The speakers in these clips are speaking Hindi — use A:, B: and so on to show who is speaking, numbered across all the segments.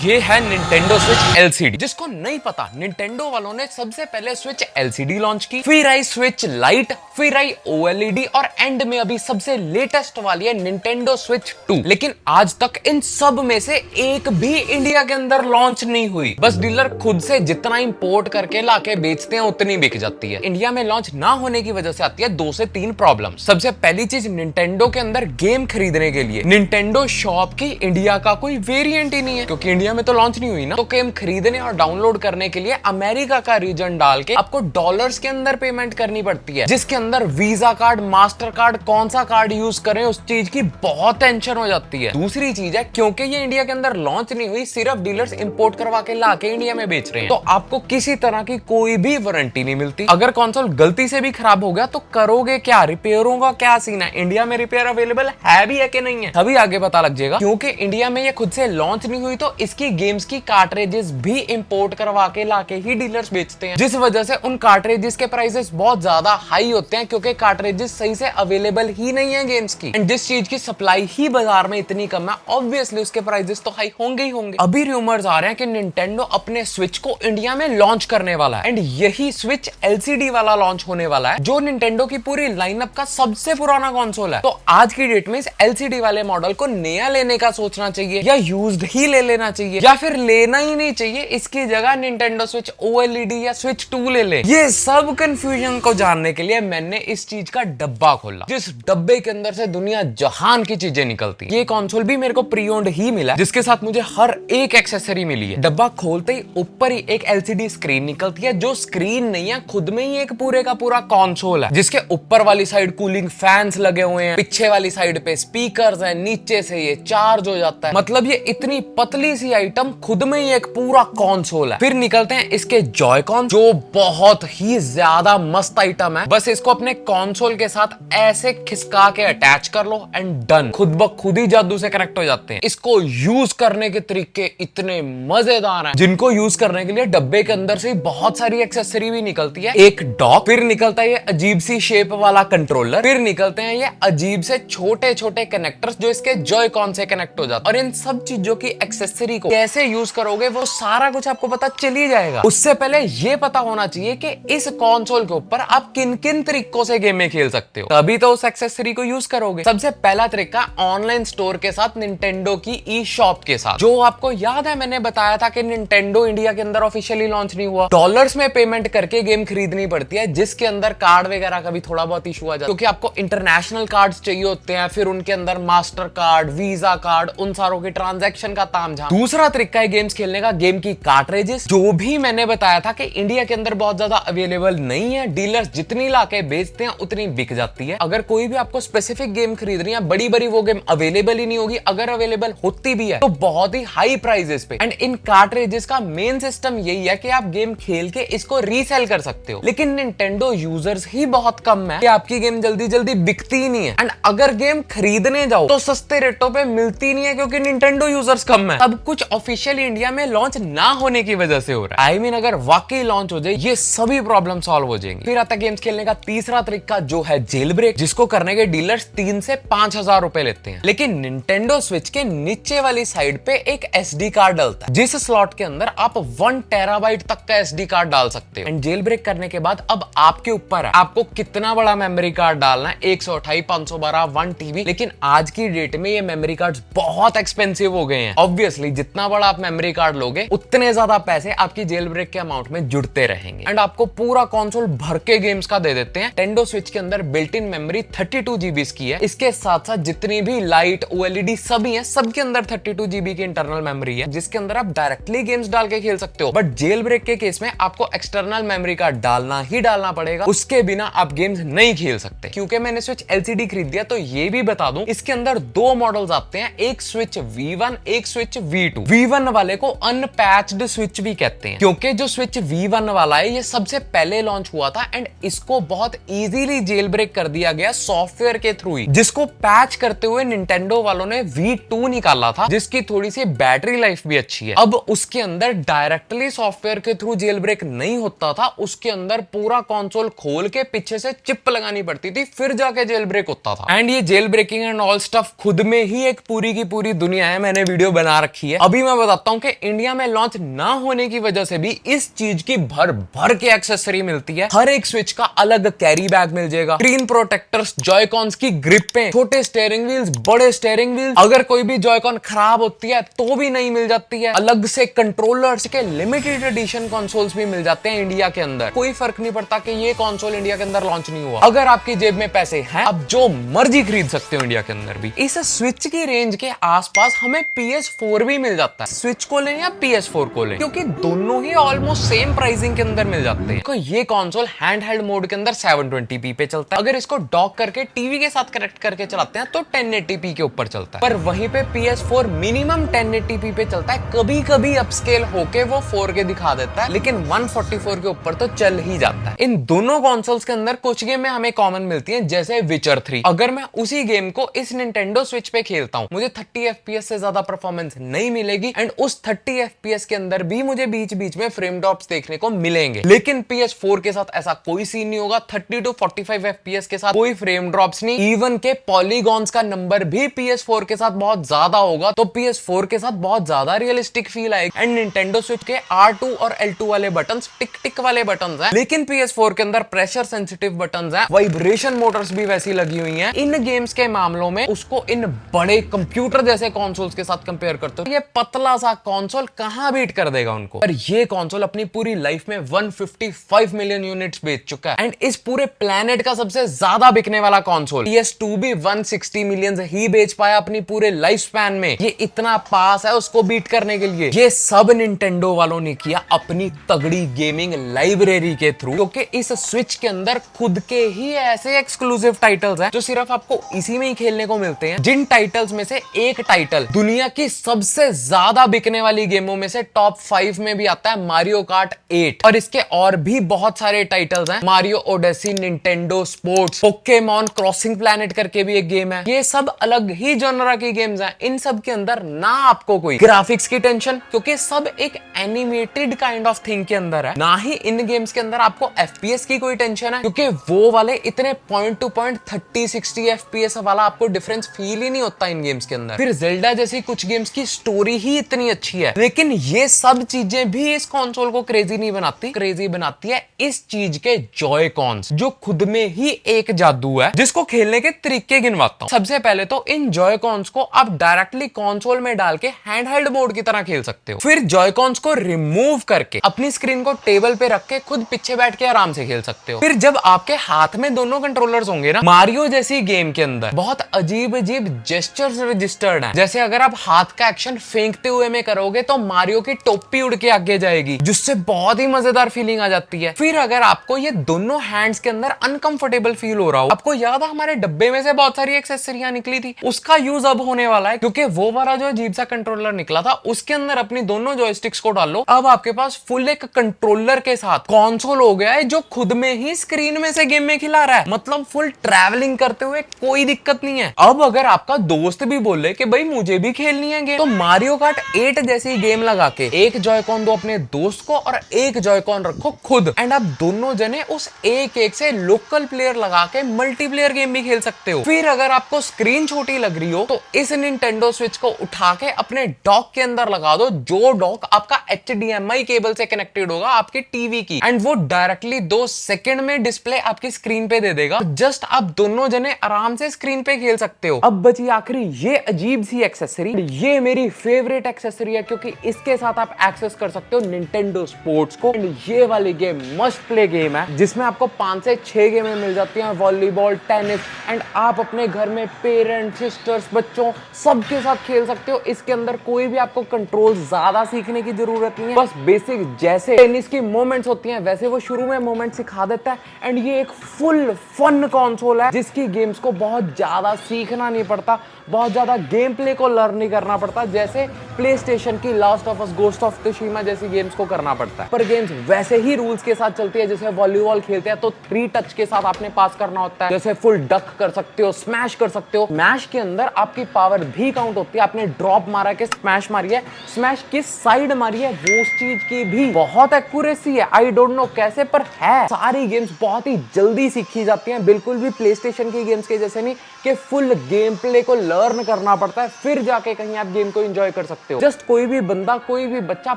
A: ये है निंटेंडो स्विच एलसीडी। जिसको नहीं पता, निंटेंडो वालों ने सबसे पहले स्विच एलसीडी लॉन्च की, फिर आई स्विच लाइट, फिर आई ओएलईडी और एंड में अभी सबसे लेटेस्ट वाली है निंटेंडो स्विच 2। लेकिन आज तक इन सब में से एक भी इंडिया के अंदर लॉन्च नहीं हुई। बस डीलर खुद से जितना इंपोर्ट करके लाके बेचते हैं उतनी बिक जाती है। इंडिया में लॉन्च ना होने की वजह से आती है 2 से 3 प्रॉब्लम। सबसे पहली चीज, निंटेंडो के अंदर गेम खरीदने के लिए निंटेंडो शॉप की इंडिया का कोई वेरिएंट ही नहीं है, क्योंकि इंडिया में तो लॉन्च नहीं हुई ना। तो गेम खरीदने और डाउनलोड करने के लिए अमेरिका का रीजन डाल के आपको डॉलर्स के अंदर पेमेंट करनी पड़ती है, जिसके अंदर वीजा कार्ड, मास्टर कार्ड, कौन सा कार्ड यूज करें उस चीज की बहुत टेंशन हो जाती है। दूसरी चीज है, क्योंकि ये इंडिया के अंदर लॉन्च नहीं हुई, सिर्फ डीलर्स इंपोर्ट करवा के लाके इंडिया में बेच रहे हैं, तो आपको किसी तरह की कोई भी वारंटी नहीं मिलती। अगर कंसोल गलती से भी खराब हो गया तो करोगे क्या? रिपेयरों का क्या सीन है? इंडिया में रिपेयर अवेलेबल है भी है कि नहीं है, तभी आगे पता लग जाएगा। क्योंकि इंडिया में ये खुद से लॉन्च नहीं हुई, तो इसकी गेम्स की कार्ट्रिजेस भी इंपोर्ट करवा के लाके ही डीलर्स बेचते हैं, जिस वजह से उन कार्ट्रिजेस के प्राइसेस बहुत ज्यादा हाई होते हैं, क्योंकि कार्ट्रिजेस सही से अवेलेबल ही नहीं है गेम्स की। एंड जिस चीज की सप्लाई ही बाजार में इतनी कम है, ऑब्वियसली उसके प्राइसेस तो हाई होंगे ही होंगे। अभी रूमर्स आ रहे हैं कि निंटेंडो अपने स्विच को इंडिया में लॉन्च करने वाला है, एंड यही स्विच एलसीडी वाला लॉन्च होने वाला है, जो निंटेंडो की पूरी लाइनअप का सबसे पुराना कंसोल है। तो आज की डेट में इस एलसीडी वाले मॉडल को नया लेने का सोचना चाहिए, या यूज्ड ही ले लेना चाहिए, या फिर लेना ही नहीं चाहिए, इसकी जगह निंटेंडो स्विच ओएलईडी या स्विच 2 ले ले। ये सब कंफ्यूजन को जानने के लिए मैंने इस चीज का डब्बा खोला, जिस डब्बे के अंदर से दुनिया जहान की चीजें निकलती हैं। ये कंसोल भी मेरे को प्री ओन्ड ही मिला, जिसके साथ मुझे हर एक एक्सेसरी मिली है। डब्बा खोलते ही ऊपर ही एक एलसीडी स्क्रीन निकलती है, जो स्क्रीन नहीं है, खुद में ही एक पूरे का पूरा कंसोल है, जिसके ऊपर वाली साइड कूलिंग फैंस लगे हुए हैं, पीछे वाली साइड पे स्पीकर्स हैं, नीचे से ये चार्ज हो जाता है। मतलब ये इतनी पतली सी आइटम खुद में ही एक पूरा कंसोल है। फिर निकलते हैं इसके जॉयकॉन, जो बहुत ही ज्यादा मस्त आइटम है। बस इसको अपने कंसोल के साथ ऐसे खिसका के अटैच कर लो एंड डन, खुद ब खुद ही जादू से कनेक्ट हो जाते हैं। इसको यूज करने के तरीके इतने मजेदार हैं, जिनको यूज करने के लिए डब्बे के अंदर से बहुत सारी एक्सेसरी भी निकलती है। एक डॉक, फिर निकलता है ये अजीब सी शेप वाला कंट्रोलर, फिर निकलते हैं ये अजीब से छोटे छोटे कनेक्टर्स जो इसके जॉयकॉन से कनेक्ट हो जाते हैं। और इन सब चीजों की एक्सेसरी को कैसे यूज करोगे वो सारा कुछ आपको पता चल ही जाएगा। उससे पहले ये पता होना चाहिए कि इस कंसोल के ऊपर आप किन किन तरीकों से गेम में खेल सकते हो, तभी तो उस एक्सेसरी को यूज करोगे। सबसे पहला तरीका, ऑनलाइन स्टोर के साथ निंटेंडो की ई शॉप के साथ। जो आपको याद है, मैंने बताया था कि निंटेंडो इंडिया के अंदर ऑफिशियली लॉन्च नहीं हुआ, डॉलर्स में पेमेंट करके गेम खरीदनी पड़ती है, जिसके अंदर कार्ड वगैरह का भी थोड़ा बहुत इशू आ जाता है, क्योंकि आपको इंटरनेशनल कार्ड्स चाहिए होते हैं, फिर उनके अंदर मास्टर कार्ड, वीजा कार्ड, उन सारों के ट्रांजैक्शन का तामझाम। दूसरा तरीका है गेम्स खेलने का, गेम की कार्ट्रिजेस, जो भी मैंने बताया था कि इंडिया के अंदर बहुत ज्यादा अवेलेबल नहीं है, डीलर्स जितनी लाके बेचते हैं उतनी बिक जाती है। अगर कोई भी आपको स्पेसिफिक गेम खरीदनी है, बड़ी बड़ी वो गेम अवेलेबल ही नहीं होगी, अगर अवेलेबल होती भी है तो बहुत ही हाई प्राइसेस पे। एंड इन कार्ट्रिजेस का मेन सिस्टम यही है कि आप गेम खेल के इसको रीसेल कर सकते हो, लेकिन निंटेंडो यूजर्स ही बहुत कम है कि आपकी गेम जल्दी जल्दी बिकती ही नहीं है। एंड अगर गेम खरीदने जाओ तो सस्ते रेटों पे मिलती नहीं है, क्योंकि निंटेंडो यूजर्स कम है। सब कुछ ऑफिशियली इंडिया में लॉन्च ना होने की वजह से हो रहा है। I mean, अगर वाकई लॉन्च हो जाए ये सभी प्रॉब्लम सॉल्व हो जाएंगे। फिर आता है गेम्स खेलने का तीसरा तरीका, जो है जेल ब्रेक, जिसको करने के डीलर्स 3 से 5,000 रुपए लेते हैं। लेकिन निंटेंडो स्विच के नीचे वाली साइड पे एक SD कार्ड डलता है, जिस स्लॉट के अंदर आप 1 टेराबाइट तक का SD कार्ड डाल सकते हो। एंड जेल ब्रेक करने के बाद अब आपके ऊपर है, आपको कितना बड़ा मेमोरी कार्ड डालना है, 128, 512, 1 TB। लेकिन आज की डेट में ये मेमोरी कार्ड बहुत एक्सपेंसिव हो गए हैं। ऑब्वियसली जितना बड़ा आप मेमोरी कार्ड लोगे, उतने ज्यादा पैसे आपकी जेल ब्रेक के अमाउंट में जुड़ते रहेंगे। एंड आपको पूरा कंसोल भर के गेम्स का दे देते हैं। निंटेंडो स्विच के अंदर बिल्ट इन मेमोरी 32 GB की है। इसके साथ साथ जितनी भी लाइट, ओएलईडी सभी है, सबके अंदर 32 GB की इंटरनल मेमोरी है, जिसके अंदर आप डायरेक्टली गेम्स डाल के खेल सकते हो। बट जेल ब्रेक के केस में आपको एक्सटर्नल मेमोरी कार्ड डालना ही डालना पड़ेगा, उसके बिना आप गेम्स नहीं खेल सकते। क्योंकि मैंने स्विच एलसीडी खरीद दिया, तो ये भी बता दूं, इसके अंदर 2 मॉडल्स आते हैं, एक स्विच V1, एक स्विच V2। V1 वाले को अनपैच्ड स्विच भी कहते हैं, क्योंकि जो स्विच V1 वाला है ये सबसे पहले लॉन्च हुआ था, एंड इसको बहुत इजीली जेल ब्रेक कर दिया गया सॉफ्टवेयर के थ्रू ही, जिसको पैच करते हुए निंटेंडो वालों ने V2 निकाला था, जिसकी थोड़ी सी बैटरी लाइफ भी अच्छी है। अब उसके अंदर डायरेक्टली सॉफ्टवेयर के थ्रू जेल ब्रेक नहीं होता था, उसके अंदर पूरा कंसोल खोल के पीछे से चिप लगानी पड़ती थी, फिर जाके जेल ब्रेक होता था। एंड ये jail breaking and all stuff खुद में ही एक पूरी की पूरी दुनिया है, मैंने वीडियो बना रखी है। अभी मैं बताता हूँ कि इंडिया में लॉन्च ना होने की वजह से भी इस चीज की भर भर के एक्सेसरी मिलती है। हर एक स्विच का अलग कैरी बैग मिल जाएगा, स्क्रीन प्रोटेक्टर्स, जॉयकॉन्स की ग्रिपें, छोटे स्टीयरिंग व्हील्स, बड़े स्टीयरिंग व्हील्स, अगर कोई भी जॉयकॉन खराब होती है तो भी नई मिल जाती है। अलग से कंट्रोलर्स के लिमिटेड एडिशन कंसोल्स भी मिल जाते हैं इंडिया के अंदर। कोई फर्क नहीं पड़ता कि ये कंसोल इंडिया के अंदर लॉन्च नहीं हुआ, अगर आपकी जेब में पैसे हैं आप जो मर्जी खरीद सकते हो इंडिया के अंदर भी। इस स्विच की रेंज के आसपास हमें PS4 भी मिल जाता है। स्विच को लें या PS4 को लें, क्योंकि दोनों ही ऑलमोस्ट सेम प्राइसिंग के अंदर मिल जाते हैं। ये कंसोल हैंड हेल्ड मोड के अंदर 720p पे चलता है। अगर इसको डॉक करके टीवी के साथ कनेक्ट करके चलाते हैं तो 1080p के ऊपर चलता है। पर वहीं पे PS4 मिनिमम 1080p पे चलता है, कभी कभी अपस्केल होके वो 4K दिखा देता है, लेकिन 144 के ऊपर तो चल ही जाता है। इन दोनों कंसोल्स के अंदर कुछ गेम हमें कॉमन मिलती हैं, जैसे विचर 3। अगर मैं उसी गेम को इस निंटेंडो स्विच पे खेलता हूं, मुझे 30 FPS से ज्यादा परफॉर्मेंस नहीं मिलेगी, एंड उस 30 FPS के अंदर भी मुझे बीच बीच में फ्रेम ड्रॉप्स देखने को मिलेंगे। लेकिन PS4 के साथ ऐसा कोई सीन नहीं होगा। 30 to 45 FPS के साथ कोई फ्रेम ड्रॉप्स नहीं। इवन के पॉलीगॉन्स का नंबर भी PS4 के साथ बहुत ज्यादा होगा, तो PS4 के साथ बहुत ज्यादा रियलिस्टिक फील आएगी। एंड निंटेंडो स्विच के R2 और L2 वाले बटन्स टिक टिक वाले बटन्स हैं, लेकिन PS4 के अंदर प्रेशर सेंसिटिव बटन्स हैं, वाइब्रेशन मोटर्स भी वैसी लगी हुई हैं। इन गेम्स के मामलों में उसको इन बड़े कंप्यूटर जैसे कंसोल्स के साथ कंपेयर करते हो, ये पतला सा कंसोल कहां बीट कर देगा उनको। पर ये कंसोल अपनी पूरी लाइफ में 155 मिलियन यूनिट्स बेच चुका है, एंड इस पूरे प्लेनेट का सबसे ज्यादा बिकने वाला कंसोल PS2 भी 160 मिलियन ही बेच पाया अपनी पूरे लाइफ स्पैन में। ये इतना पास है उसको बीट करने के लिए। ये सब निंटेंडो वालों ने किया अपनी तगड़ी गेमिंग लाइब्रेरी के थ्रू, क्योंकि इस स्विच के अंदर खुद के ही ऐसे एक्सक्लूसिव टाइटल्स हैं जो सिर्फ आपको इसी में ही खेलने को मिलते हैं। जिन टाइटल्स में से एक टाइटल दुनिया की सबसे ज्यादा बिकने वाली गेमों में से टॉप 5 में भी आता है, मारियो कार्ट 8। और इसके और भी बहुत सारे टाइटल्स हैं, Mario Odyssey, Nintendo sports, Pokemon crossing planet करके भी एक गेम है। ये सब अलग ही जॉनरा की गेम्स हैं। इन सब के अंदर ना आपको कोई ग्राफिक्स की टेंशन, क्योंकि सब एक एनिमेटेड काइंड ऑफ थिंग के अंदर है, ना ही इन गेम्स के अंदर आपको FPS की कोई टेंशन है, क्योंकि वो वाले इतने पॉइंट टू पॉइंट 30-60 FPS वाला आपको डिफरेंस फील ही नहीं होता इन गेम्स के अंदर। फिर जेल्डा जैसी कुछ गेम्स की स्टोरी ही इतनी अच्छी है, लेकिन ये सब चीजें भी इस कंसोल को क्रेजी नहीं बनाती। क्रेजी बनाती है इस चीज के जॉयकॉन्स, जो खुद में ही एक जादू है, जिसको खेलने के तरीके गिनवाता हूं। सबसे पहले तो इन जॉयकॉन्स को आप डायरेक्टली कंसोल में डाल के हैंडहेल्ड मोड की तरह खेल सकते हो। फिर जॉयकॉन्स को रिमूव करके अपनी स्क्रीन को टेबल पे रख के खुद पीछे बैठ के आराम से खेल सकते हो। फिर जब आपके हाथ में दोनों कंट्रोलर्स होंगे ना, मारियो जैसी गेम के अंदर बहुत अजीब अजीब जेस्चर्स रजिस्टर्ड हैं। जैसे अगर आप हाथ का एक्शन फेंकते हुए में करोगे तो मारियो की टोपी उड़ के आगे जाएगी, जिससे बहुत ही मजेदार फीलिंग आ जाती है। फिर अगर आपको ये दोनों हैंड्स के अंदर अनकंफर्टेबल फील हो रहा हो, आपको याद है हमारे डब्बे में से बहुत सारी एक्सेसरियां निकली थी, उसका यूज अब होने वाला है, क्योंकि वो वाला जो अजीब सा कंट्रोलर निकला था उसके अंदर अपनी दोनों जॉयस्टिक्स को डालो। अब आपके पास फुल एक कंट्रोलर के साथ कंसोल हो गया है, जो खुद में ही स्क्रीन में से गेम में खिला रहा है। मतलब फुल ट्रैवलिंग करते हुए कोई दिक्कत नहीं है। अब अगर आपका दोस्त भी बोले कि भाई मुझे भी खेलनी है गेम, तो मारियो कार्ट 8 जैसी गेम लगा के एक जॉयकॉन दो अपने दोस्त को और एक जॉयकॉन रखो खुद, एंड आप दोनों जने उस एक से लोकल प्लेयर लगा के मल्टीप्लेयर गेम भी खेल सकते हो। फिर अगर आपको स्क्रीन छोटी लग रही हो तो इस निंटेंडो स्विच को उठा के अपने डॉक के अंदर लगा दो, जो डॉक आपका HDMI केबल से कनेक्टेड होगा आपकी टीवी की, एंड वो डायरेक्टली 2 सेकंड में डिस्प्ले आपकी स्क्रीन पे दे देगा। जस्ट आप दोनों जने आराम से स्क्रीन पे खेल सकते हो। अब बची आखिरी ये अजीब सी एक्सेसरी, ये मेरी फेवरेट एक्सेसरी है, क्योंकि इसके साथ आप एक्सेस कर सकते हो निंटेंडो स्पोर्ट्स को। ये वाली गेम मस्ट प्ले गेम है, जिसमें आपको 5 से 6 गेमें मिल जाती हैं, वॉलीबॉल, टेनिस, एंड आप अपने घर में पेरेंट्स, सिस्टर्स, बच्चों सबके साथ खेल सकते हो। इसके अंदर कोई भी आपको कंट्रोल ज्यादा सीखने की जरूरत नहीं है, बस बेसिक जैसे टेनिस की मूवमेंट्स होती हैं वैसे वो शुरू में मूवमेंट सिखा देता है। एंड ये एक फुल फन कंसोल है, जिसकी गेम्स को बहुत ज्यादा सीखना नहीं पड़ता, बहुत ज्यादा गेम प्ले को लर्न नहीं करना पड़ता, जैसे प्ले स्टेशन की last of us, ghost of Tsushima जैसी गेम्स को करना पड़ता है। पर गेम्स वैसे ही रूल्स के साथ चलती है। जैसे वॉलीबॉल खेलते हैं तो 3 टच के साथ आपने पास करना होता है, जैसे फुल डक कर सकते हो, स्मैश कर सकते हो। मैश के अंदर आपकी पावर भी काउंट होती है, आपने ड्रॉप मारा के स्मैश मारी है, स्मैश किस साइड मारी है वो उस चीज की भी बहुत एक्यूरेसी है। आई डोंट नो कैसे, पर है। सारी गेम्स बहुत ही जल्दी सीखी जाती हैं, बिल्कुल भी प्ले स्टेशन की गेम्स के जैसे नहीं कि फुल गेम प्ले को लर्न लर्न करना पड़ता है, फिर जाके कहीं आप गेम को एंजॉय कर सकते हो। जस्ट कोई भी बंदा, कोई भी बच्चा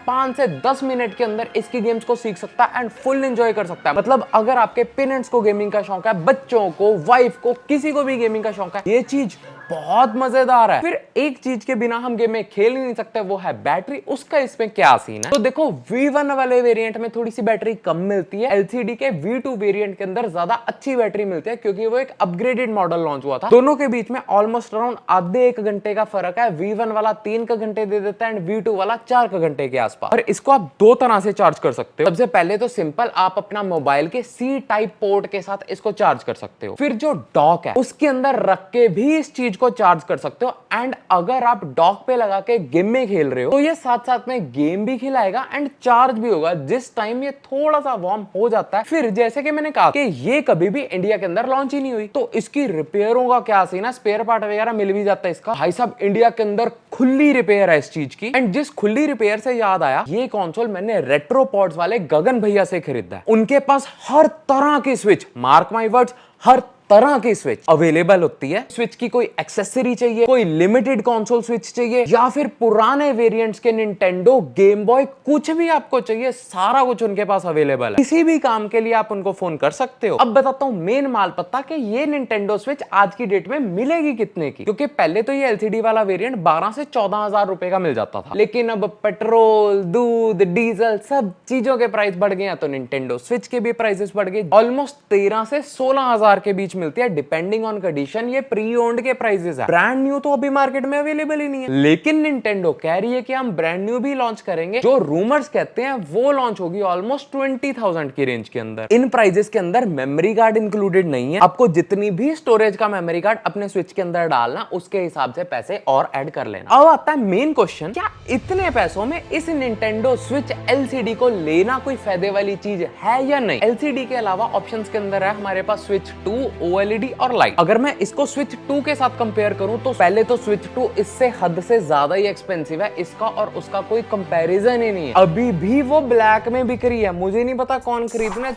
A: 5 से 10 मिनट के अंदर इसकी गेम्स को सीख सकता है एंड फुल एंजॉय कर सकता है। मतलब अगर आपके पेरेंट्स को गेमिंग का शौक है, बच्चों को, वाइफ को, किसी को भी गेमिंग का शौक है, ये चीज बहुत मजेदार है। फिर एक चीज के बिना हम गेम में खेल ही नहीं सकते, वो है बैटरी। उसका इसमें क्या सीन है? तो देखो, V1 वाले वेरिएंट में थोड़ी सी बैटरी कम मिलती है, LCD के V2 वेरिएंट के अंदर ज्यादा अच्छी बैटरी मिलती है, क्योंकि वो एक अपग्रेडेड मॉडल लॉन्च हुआ था। दोनों के बीच में ऑलमोस्ट अराउंड आधे 1 घंटे का फर्क है। V1 वाला 3 घंटे दे देता है एंड V2 वाला 4 घंटे के आसपास। और इसको आप 2 तरह से चार्ज कर सकते हो। सबसे पहले तो सिंपल, आप अपना मोबाइल के C टाइप पोर्ट के साथ इसको चार्ज कर सकते हो। फिर जो डॉक है उसके अंदर रख के भी इस चीज को चार्ज कर सकते हो। एंड अगर आप डॉक पे लगा के गेम में खेल रहे हो तो ये साथ साथ में गेम भी खिलाएगा एंड चार्ज भी होगा जिस टाइम ये थोड़ा सा वार्म हो जाता है। फिर जैसे कि मैंने कहा कि ये कभी भी इंडिया के अंदर लॉन्च ही नहीं हुई, तो इसकी रिपेयरों का क्या सीन है? स्पेयर पार्ट वगैरह मिल भी जाता है इसका। भाई साहब, इंडिया के अंदर खुली रिपेयर है इस चीज की। एंड जिस खुली रिपेयर से याद आया, ये कंसोल मैंने रेट्रोपॉड्स वाले गगन भैया से खरीदा है। उनके पास हर तरह की स्विच, मार्क माय वर्ड्स, हर तरह की स्विच अवेलेबल होती है। स्विच की कोई एक्सेसरी चाहिए, कोई लिमिटेड कंसोल स्विच चाहिए, या फिर पुराने वेरिएंट्स के निंटेंडो, गेम बॉय, कुछ भी आपको चाहिए, सारा कुछ उनके पास अवेलेबल है। किसी भी काम के लिए आप उनको फोन कर सकते हो। अब बताता हूँ मेन माल पत्ता कि ये निंटेंडो स्विच आज की डेट में मिलेगी कितने की, क्योंकि पहले तो ये LCD वाला वेरिएंट 12 से 14 हजार रुपए का मिल जाता था। लेकिन अब पेट्रोल, दूध, डीजल, सब चीजों के प्राइस बढ़ गए, तो निंटेंडो स्विच के भी प्राइसेस बढ़ गए। ऑलमोस्ट 13 से 16 हजार के बीच मिलती है, डिपेंडिंग ऑन कंडीशन। ये प्री ओन्ड के प्राइसेस है, ब्रांड न्यू तो अभी मार्केट में अवेलेबल ही नहीं है। लेकिन निंटेंडो कह रही है कि हम ब्रांड न्यू भी लॉन्च करेंगे। जो रूमर्स कहते हैं वो लॉन्च होगी ऑलमोस्ट 20,000 की रेंज के अंदर। इन प्राइसेस के अंदर मेमोरी कार्ड इंक्लूडेड नहीं है। आपको जितनी भी स्टोरेज का मेमोरी कार्ड अपने स्विच के अंदर डालना, उसके हिसाब से पैसे और ऐड कर लेना। अब आता है मेन क्वेश्चन, क्या इतने पैसों में इस निंटेंडो स्विच LCD को लेना कोई फायदे वाली चीज है या नहीं? LCD के अलावा ऑप्शंस के अंदर है हमारे पास स्विच 2, OLED और लाइट। अगर मैं इसको स्विच 2 के साथ कंपेयर करूं तो पहले तो स्विच 2 इससे हद से ज्यादा ही एक्सपेंसिव है। इसका और उसका कोई कंपैरिजन ही नहीं है। अभी भी वो ब्लैक में बिक रही है, मुझे नहीं पता कौन खरीद रहा है।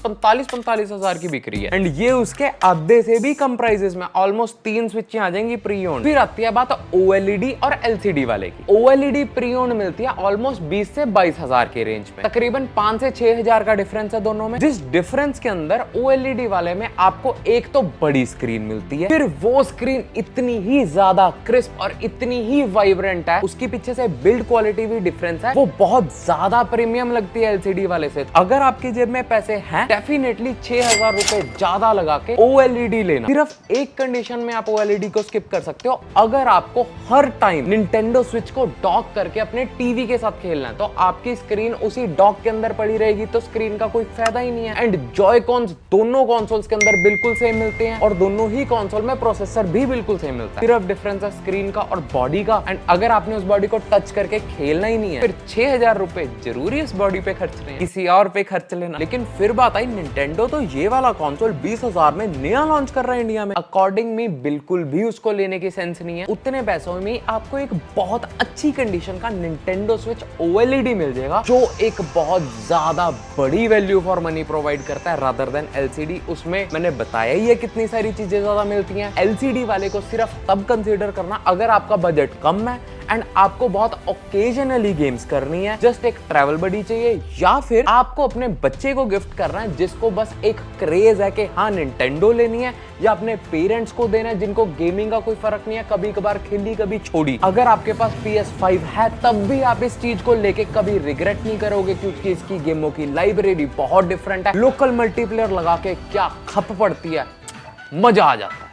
A: 45 हजार की बिक रही है। एंड ये उसके आधे से भी कम प्राइसेस में, ऑलमोस्ट 3 स्विच आ जाएंगी प्री ओन्ड। फिर आती है बात OLED और LCD वाले की। OLED प्री ओन्ड मिलती है ऑलमोस्ट 20 से 22 हजार के रेंज में, तकरीबन 5 से 6 हजार का डिफरेंस है दोनों में। जिस डिफरेंस के अंदर OLED वाले में आपको एक तो बड़ी स्क्रीन मिलती है, फिर वो स्क्रीन इतनी ही ज्यादा क्रिस्प और इतनी ही वाइब्रेंट है, उसके पीछे से बिल्ड क्वालिटी भी डिफरेंस है, वो बहुत ज्यादा प्रीमियम लगती है LCD वाले से। अगर आपकी जेब में पैसे हैं, डेफिनेटली 6,000 रुपए ज्यादा लगा के OLED लेना। सिर्फ एक कंडीशन में आप OLED को स्किप कर सकते हो, अगर आपको हर टाइम निंटेंडो स्विच को डॉक करके अपने टीवी के साथ खेलना है, तो आपकी स्क्रीन उसी डॉक के अंदर पड़ी रहेगी, तो स्क्रीन का कोई फायदा ही नहीं है। एंड जॉय-कॉन्स दोनों कंसोल्स के अंदर बिल्कुल सेम मिलते हैं और दोनों ही कंसोल में प्रोसेसर भी बिल्कुल सेम मिलता है। सिर्फ डिफरेंस है स्क्रीन का और बॉडी का। एंड अगर आपने उस बॉडी को टच करके खेलना ही नहीं है, फिर 6,000 रुपए जरूरी इस बॉडी पे खर्च रहे हैं, किसी और पे खर्च लेना। लेकिन फिर बात आई, निंटेंडो तो ये वाला कंसोल 20,000 में नया लॉन्च कर रहा है इंडिया में। अकॉर्डिंग में बिल्कुल भी उसको लेने की सेंस नहीं है। उतने पैसों में आपको एक बहुत अच्छी कंडीशन का निंटेंडो स्विच OLED मिल जाएगा, जो एक बहुत ज्यादा बड़ी वैल्यू फॉर मनी प्रोवाइड करता है रादर देन LCD। उसमें मैंने बताया ही है कितनी सारी चीजें ज्यादा मिलती हैं। LCD वाले को सिर्फ तब कंसीडर करना अगर आपका बजट कम है एंड आपको बहुत ओकेजनली गेम्स करनी है, जस्ट एक ट्रैवल बडी चाहिए, या फिर आपको अपने बच्चे को गिफ्ट करना है जिसको बस एक क्रेज है कि हाँ निंटेंडो लेनी है, या अपने पेरेंट्स को देना है जिनको गेमिंग का कोई फर्क नहीं है, कभी कभार खेली कभी छोड़ी। अगर आपके पास PS5 है तब भी आप इस चीज को लेके कभी रिग्रेट नहीं करोगे, क्योंकि इसकी गेमों की लाइब्रेरी बहुत डिफरेंट है। लोकल मल्टीप्लेयर लगा के क्या खप पड़ती है, मजा आ जाता है।